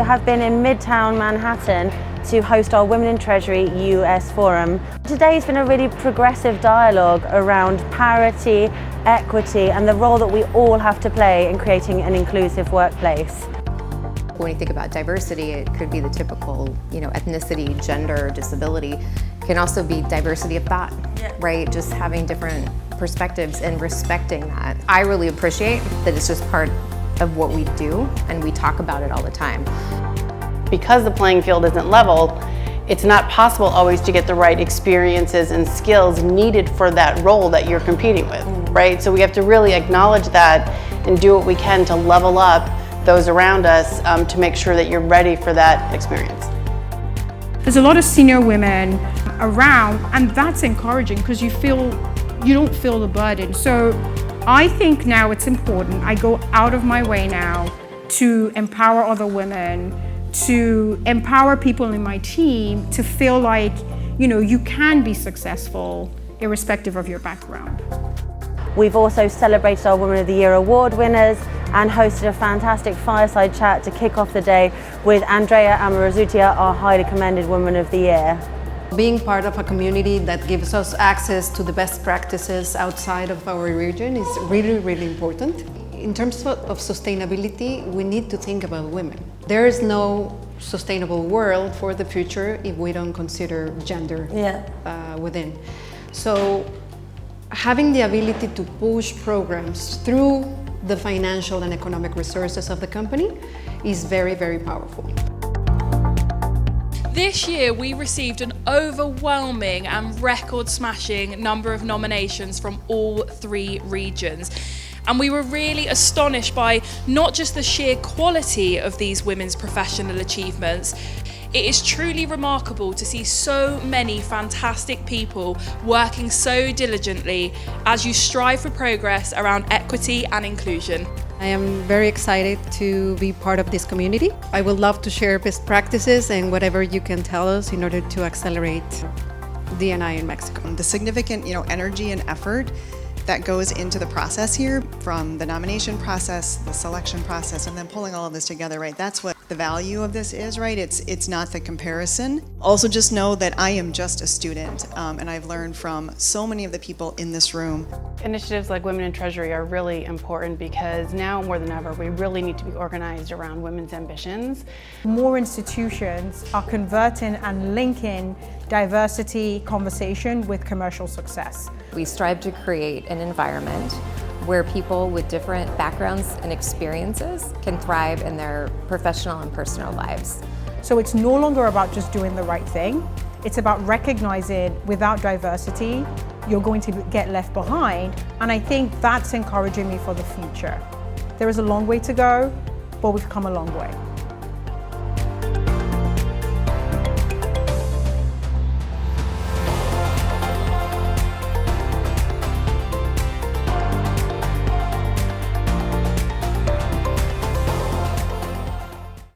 have been in Midtown Manhattan to host our Women in Treasury US Forum. Today's been a really progressive dialogue around parity, equity, and the role that we all have to play in creating an inclusive workplace. When you think about diversity, it could be the typical, ethnicity, gender, disability. It can also be diversity of thought, right? Just having different perspectives and respecting that. I really appreciate that it's just part of what we do, and we talk about it all the time. Because the playing field isn't level, it's not possible always to get the right experiences and skills needed for that role that you're competing with, right? So we have to really acknowledge that and do what we can to level up those around us to make sure that you're ready for that experience. There's a lot of senior women around, and that's encouraging because you don't feel the burden. So I think now it's important. I go out of my way now to empower other women, to empower people in my team to feel like, you can be successful irrespective of your background. We've also celebrated our Women of the Year award winners and hosted a fantastic fireside chat to kick off the day with Andrea Amorozutia, our highly commended Woman of the Year. Being part of a community that gives us access to the best practices outside of our region is really, really important. In terms of sustainability, we need to think about women. There is no sustainable world for the future if we don't consider gender within. So having the ability to push programs through the financial and economic resources of the company is very, very powerful. This year we received an overwhelming and record-smashing number of nominations from all 3 regions. And we were really astonished by not just the sheer quality of these women's professional achievements. It is truly remarkable to see so many fantastic people working so diligently as you strive for progress around equity and inclusion. I am very excited to be part of this community. I would love to share best practices and whatever you can tell us in order to accelerate D&I in Mexico. The significant, energy and effort that goes into the process here, from the nomination process, the selection process, and then pulling all of this together, right? That's what the value of this is, right? It's not the comparison. Also just know that I am just a student, and I've learned from so many of the people in this room. Initiatives like Women in Treasury are really important because now more than ever, we really need to be organized around women's ambitions. More institutions are converting and linking diversity conversation with commercial success. We strive to create an environment where people with different backgrounds and experiences can thrive in their professional and personal lives. So it's no longer about just doing the right thing. It's about recognizing without diversity, you're going to get left behind. And I think that's encouraging me for the future. There is a long way to go, but we've come a long way.